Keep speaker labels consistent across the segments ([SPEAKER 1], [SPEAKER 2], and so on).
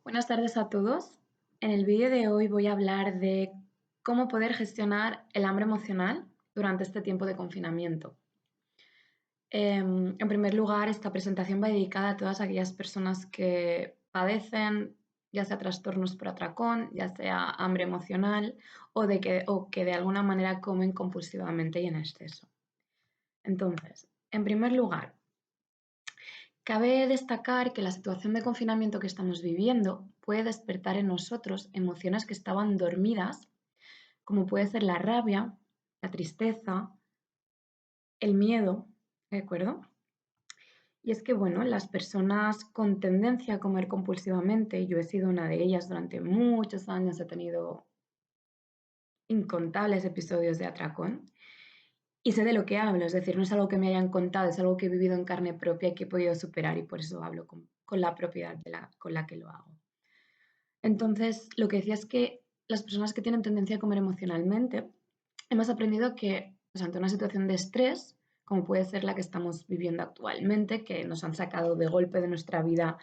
[SPEAKER 1] Buenas tardes a todos. En el vídeo de hoy voy a hablar de cómo poder gestionar el hambre emocional durante este tiempo de confinamiento. En primer lugar, esta presentación va dedicada a todas aquellas personas que padecen ya sea trastornos por atracón, ya sea hambre emocional o que de alguna manera comen compulsivamente y en exceso. Entonces, en primer lugar, cabe destacar que la situación de confinamiento que estamos viviendo puede despertar en nosotros emociones que estaban dormidas, como puede ser la rabia, la tristeza, el miedo, ¿de acuerdo? Y es que, bueno, las personas con tendencia a comer compulsivamente, yo he sido una de ellas durante muchos años, he tenido incontables episodios de atracón y sé de lo que hablo, es decir, no es algo que me hayan contado, es algo que he vivido en carne propia y que he podido superar y por eso hablo con la propiedad con la que lo hago. Entonces, lo que decía es que las personas que tienen tendencia a comer emocionalmente, hemos aprendido que pues, ante una situación de estrés, como puede ser la que estamos viviendo actualmente, que nos han sacado de golpe de nuestra vida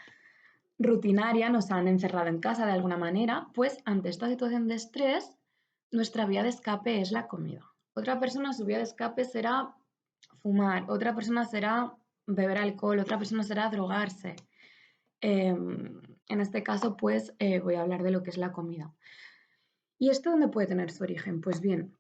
[SPEAKER 1] rutinaria, nos han encerrado en casa de alguna manera, pues ante esta situación de estrés, nuestra vía de escape es la comida. Otra persona, su vía de escape será fumar, otra persona será beber alcohol, otra persona será drogarse. En este caso, pues voy a hablar de lo que es la comida. ¿Y esto dónde puede tener su origen? Pues bien,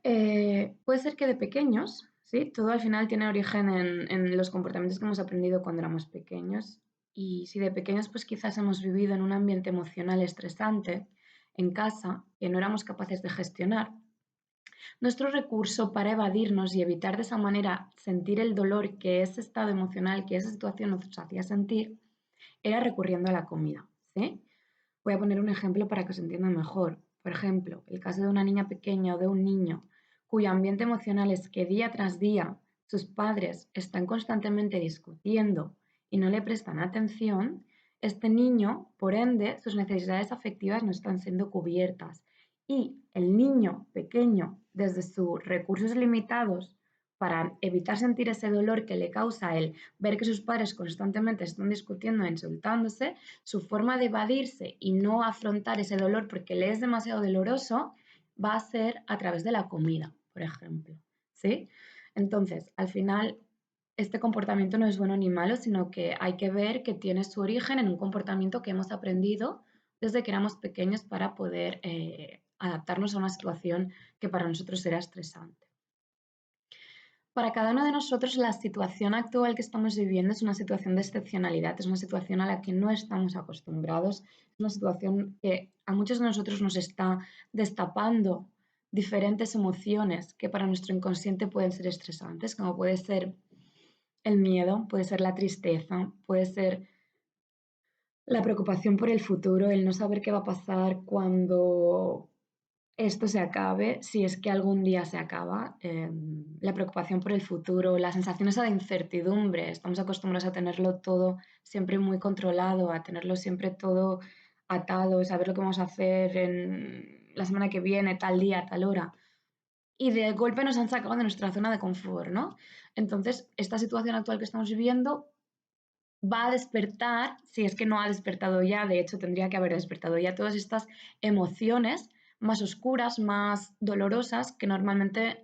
[SPEAKER 1] puede ser que de pequeños, ¿sí? Todo al final tiene origen en los comportamientos que hemos aprendido cuando éramos pequeños. Y si de pequeños, pues quizás hemos vivido en un ambiente emocional estresante en casa que no éramos capaces de gestionar, nuestro recurso para evadirnos y evitar de esa manera sentir el dolor que ese estado emocional, que esa situación nos hacía sentir, era recurriendo a la comida, ¿sí? Voy a poner un ejemplo para que os entienda mejor. Por ejemplo, el caso de una niña pequeña o de un niño cuyo ambiente emocional es que día tras día sus padres están constantemente discutiendo y no le prestan atención, este niño, por ende, sus necesidades afectivas no están siendo cubiertas. Y el niño pequeño, desde sus recursos limitados, para evitar sentir ese dolor que le causa el ver que sus padres constantemente están discutiendo e insultándose, su forma de evadirse y no afrontar ese dolor porque le es demasiado doloroso va a ser a través de la comida, por ejemplo, ¿sí? Entonces, al final, este comportamiento no es bueno ni malo, sino que hay que ver que tiene su origen en un comportamiento que hemos aprendido desde que éramos pequeños para poder adaptarnos a una situación que para nosotros era estresante. Para cada uno de nosotros la situación actual que estamos viviendo es una situación de excepcionalidad, es una situación a la que no estamos acostumbrados, es una situación que a muchos de nosotros nos está destapando diferentes emociones que para nuestro inconsciente pueden ser estresantes, como puede ser el miedo, puede ser la tristeza, puede ser la preocupación por el futuro, el no saber qué va a pasar cuando esto se acabe, si es que algún día se acaba, la preocupación por el futuro, la sensación esa de incertidumbre. Estamos acostumbrados a tenerlo todo siempre muy controlado, a tenerlo siempre todo atado, saber lo que vamos a hacer en la semana que viene, tal día, tal hora. Y de golpe nos han sacado de nuestra zona de confort, ¿no? Entonces, esta situación actual que estamos viviendo va a despertar, si es que no ha despertado ya, de hecho tendría que haber despertado ya todas estas emociones más oscuras, más dolorosas, que normalmente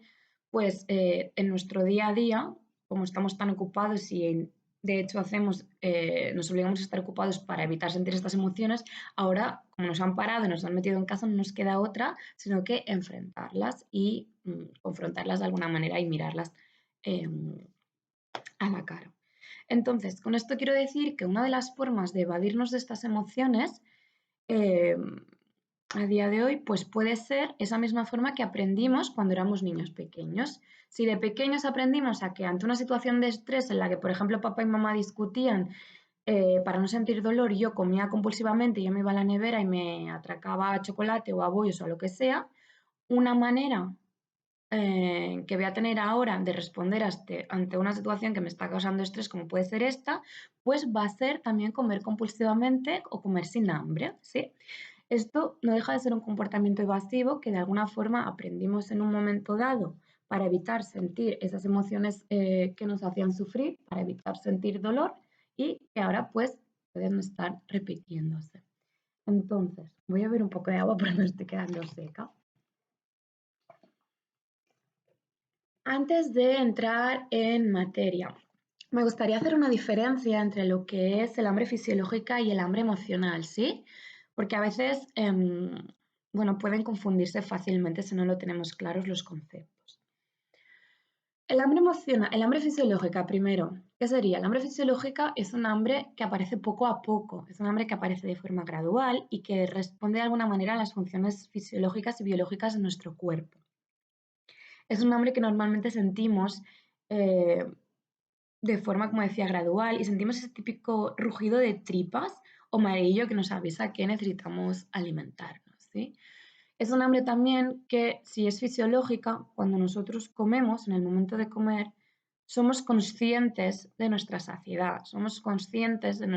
[SPEAKER 1] pues en nuestro día a día, como estamos tan ocupados y de hecho nos obligamos a estar ocupados para evitar sentir estas emociones, ahora como nos han parado y nos han metido en casa no nos queda otra, sino que enfrentarlas y confrontarlas de alguna manera y mirarlas eh, a la cara. Entonces, con esto quiero decir que una de las formas de evadirnos de estas emociones eh, a día de hoy, pues puede ser esa misma forma que aprendimos cuando éramos niños pequeños. Si de pequeños aprendimos a que ante una situación de estrés en la que, por ejemplo, papá y mamá discutían para no sentir dolor, yo comía compulsivamente, yo me iba a la nevera y me atracaba chocolate o abollos o lo que sea, una manera que voy a tener ahora de responder ante una situación que me está causando estrés, como puede ser esta, pues va a ser también comer compulsivamente o comer sin hambre, ¿sí? Esto no deja de ser un comportamiento evasivo que de alguna forma aprendimos en un momento dado para evitar sentir esas emociones que nos hacían sufrir, para evitar sentir dolor y que ahora pues pueden estar repitiéndose. Entonces, voy a beber un poco de agua porque me estoy quedando seca. Antes de entrar en materia, me gustaría hacer una diferencia entre lo que es el hambre fisiológica y el hambre emocional, ¿sí? Porque a veces, bueno, pueden confundirse fácilmente si no lo tenemos claros los conceptos. El hambre emocional, el hambre fisiológica, primero, ¿qué sería? El hambre fisiológica es un hambre que aparece poco a poco, es un hambre que aparece de forma gradual y que responde de alguna manera a las funciones fisiológicas y biológicas de nuestro cuerpo. Es un hambre que normalmente sentimos eh, de forma, como decía, gradual y sentimos ese típico rugido de tripas o amarillo que nos avisa que necesitamos alimentarnos, ¿sí? Es un hambre también que, si es fisiológica, cuando nosotros comemos, en el momento de comer, somos conscientes de nuestra saciedad, somos conscientes de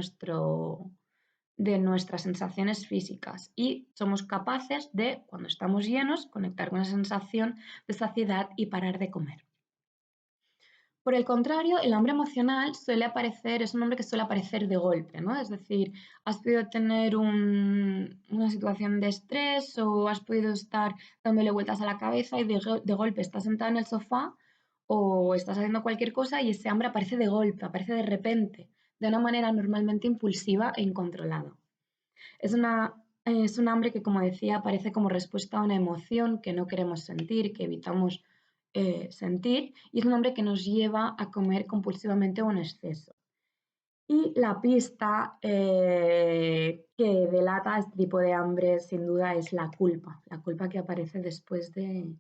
[SPEAKER 1] nuestras sensaciones físicas y somos capaces de, cuando estamos llenos, conectar con esa sensación de saciedad y parar de comer. Por el contrario, el hambre emocional suele aparecer, es un hambre que suele aparecer de golpe, ¿no? Es decir, has podido tener una situación de estrés o has podido estar dándole vueltas a la cabeza y de golpe estás sentada en el sofá o estás haciendo cualquier cosa y ese hambre aparece de golpe, aparece de repente, de una manera normalmente impulsiva e incontrolada. Es un hambre que, como decía, aparece como respuesta a una emoción que no queremos sentir, que evitamos sentir, y es un hambre que nos lleva a comer compulsivamente o en exceso. Y la pista que delata este tipo de hambre, sin duda, es la culpa que aparece después de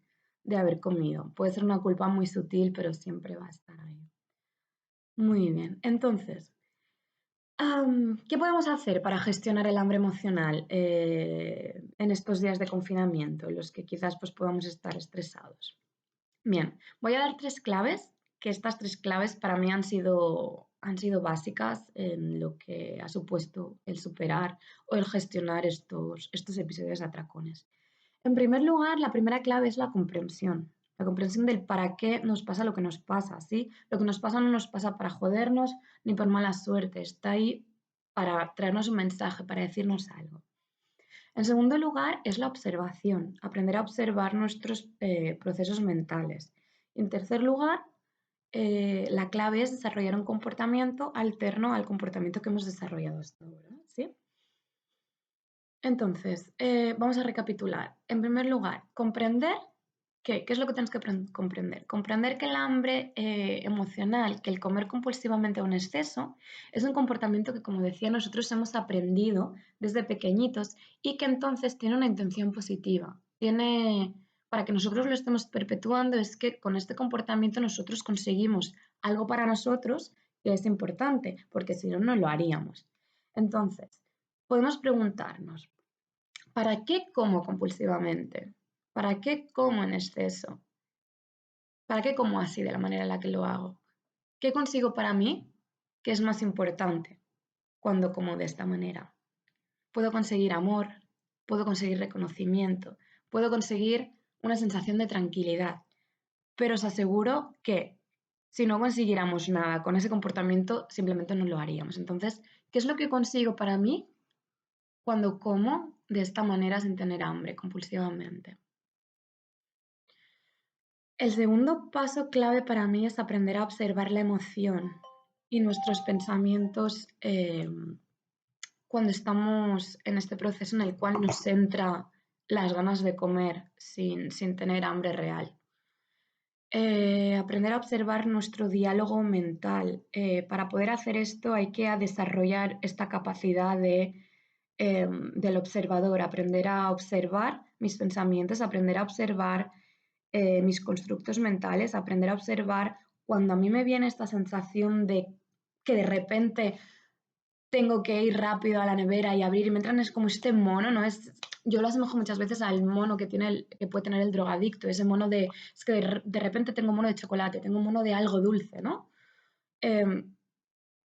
[SPEAKER 1] haber comido. Puede ser una culpa muy sutil, pero siempre va a estar ahí. Muy bien, entonces, ¿qué podemos hacer para gestionar el hambre emocional en estos días de confinamiento, en los que quizás pues, podamos estar estresados? Bien, voy a dar 3 claves, que estas 3 claves para mí han sido básicas en lo que ha supuesto el superar o el gestionar estos episodios de atracones. En primer lugar, la primera clave es la comprensión del para qué nos pasa lo que nos pasa, ¿sí? Lo que nos pasa no nos pasa para jodernos ni por mala suerte, está ahí para traernos un mensaje, para decirnos algo. En segundo lugar, es la observación, aprender a observar nuestros procesos mentales. Y en tercer lugar, la clave es desarrollar un comportamiento alterno al comportamiento que hemos desarrollado hasta ahora, ¿sí? Entonces, vamos a recapitular. En primer lugar, comprender ¿qué es lo que tienes que comprender? Comprender que el hambre emocional, que el comer compulsivamente a un exceso, es un comportamiento que, como decía, nosotros hemos aprendido desde pequeñitos y que entonces tiene una intención positiva. Para que nosotros lo estemos perpetuando, es que con este comportamiento nosotros conseguimos algo para nosotros que es importante, porque si no, no lo haríamos. Entonces, podemos preguntarnos, ¿para qué como compulsivamente? ¿Para qué como en exceso? ¿Para qué como así de la manera en la que lo hago? ¿Qué consigo para mí que es más importante cuando como de esta manera? Puedo conseguir amor, puedo conseguir reconocimiento, puedo conseguir una sensación de tranquilidad, pero os aseguro que si no consiguiéramos nada con ese comportamiento, simplemente no lo haríamos. Entonces, ¿qué es lo que consigo para mí cuando como de esta manera sin tener hambre compulsivamente? El segundo paso clave para mí es aprender a observar la emoción y nuestros pensamientos cuando estamos en este proceso en el cual nos entra las ganas de comer sin tener hambre real. Aprender a observar nuestro diálogo mental. Para poder hacer esto hay que desarrollar esta capacidad del observador, aprender a observar mis pensamientos, aprender a observar mis constructos mentales, aprender a observar cuando a mí me viene esta sensación de que de repente tengo que ir rápido a la nevera y abrir y me entran es como este mono, ¿no? Yo lo asemejo muchas veces al mono que puede tener el drogadicto, ese mono es que de repente tengo mono de chocolate, tengo mono de algo dulce, ¿no? Em,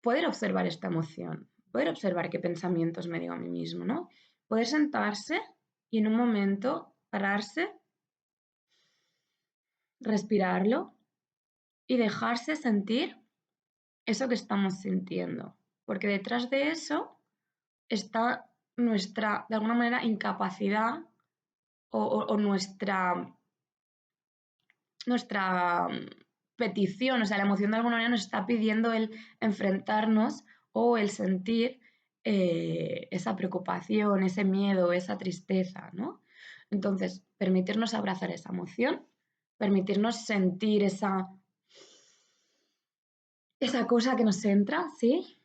[SPEAKER 1] Poder observar esta emoción, poder observar qué pensamientos me digo a mí mismo, ¿no? Poder sentarse y en un momento pararse, respirarlo y dejarse sentir eso que estamos sintiendo, porque detrás de eso está nuestra, de alguna manera, incapacidad o nuestra petición, o sea, la emoción de alguna manera nos está pidiendo el enfrentarnos o el sentir esa preocupación, ese miedo, esa tristeza, ¿no? Entonces, permitirnos abrazar esa emoción, permitirnos sentir esa cosa que nos entra, ¿sí?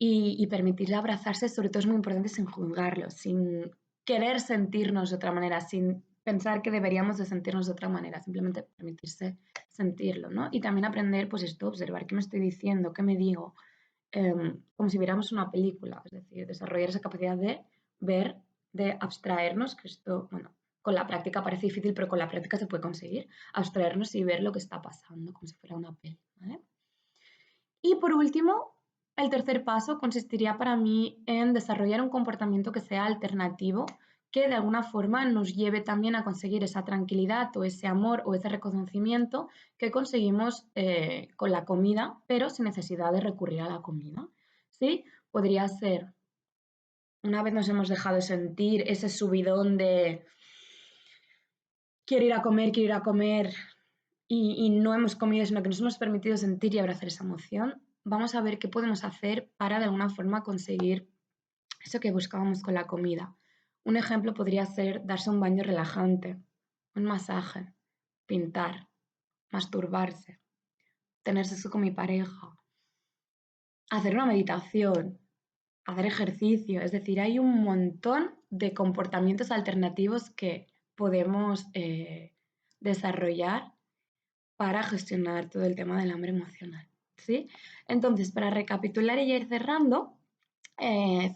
[SPEAKER 1] Y permitirle abrazarse, sobre todo es muy importante sin juzgarlo, sin querer sentirnos de otra manera, sin pensar que deberíamos de sentirnos de otra manera, simplemente permitirse sentirlo, ¿no? Y también aprender, pues esto, observar qué me estoy diciendo, qué me digo, como si viéramos una película, es decir, desarrollar esa capacidad de ver, de abstraernos, que esto, bueno, con la práctica parece difícil, pero con la práctica se puede conseguir, abstraernos y ver lo que está pasando, como si fuera una peli, ¿vale? Y por último, el tercer paso consistiría para mí en desarrollar un comportamiento que sea alternativo, que de alguna forma nos lleve también a conseguir esa tranquilidad o ese amor o ese reconocimiento que conseguimos con la comida, pero sin necesidad de recurrir a la comida. ¿Sí? Podría ser, una vez nos hemos dejado sentir ese subidón de quiero ir a comer, y no hemos comido, sino que nos hemos permitido sentir y abrazar esa emoción, vamos a ver qué podemos hacer para de alguna forma conseguir eso que buscábamos con la comida. Un ejemplo podría ser darse un baño relajante, un masaje, pintar, masturbarse, tener sexo con mi pareja, hacer una meditación, hacer ejercicio. Es decir, hay un montón de comportamientos alternativos que podemos desarrollar para gestionar todo el tema del hambre emocional, ¿sí? Entonces, para recapitular y ir cerrando, eh,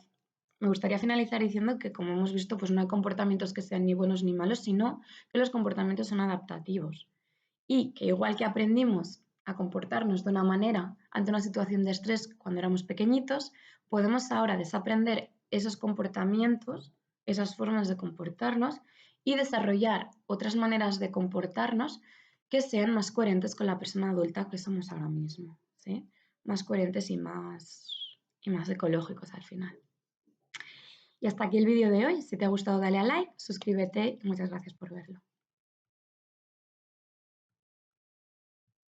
[SPEAKER 1] me gustaría finalizar diciendo que, como hemos visto, pues no hay comportamientos que sean ni buenos ni malos, sino que los comportamientos son adaptativos y que igual que aprendimos a comportarnos de una manera ante una situación de estrés cuando éramos pequeñitos, podemos ahora desaprender esos comportamientos, esas formas de comportarnos y desarrollar otras maneras de comportarnos que sean más coherentes con la persona adulta que somos ahora mismo, ¿sí? Más coherentes y más ecológicos al final. Y hasta aquí el vídeo de hoy. Si te ha gustado, dale a like, suscríbete y muchas gracias por verlo.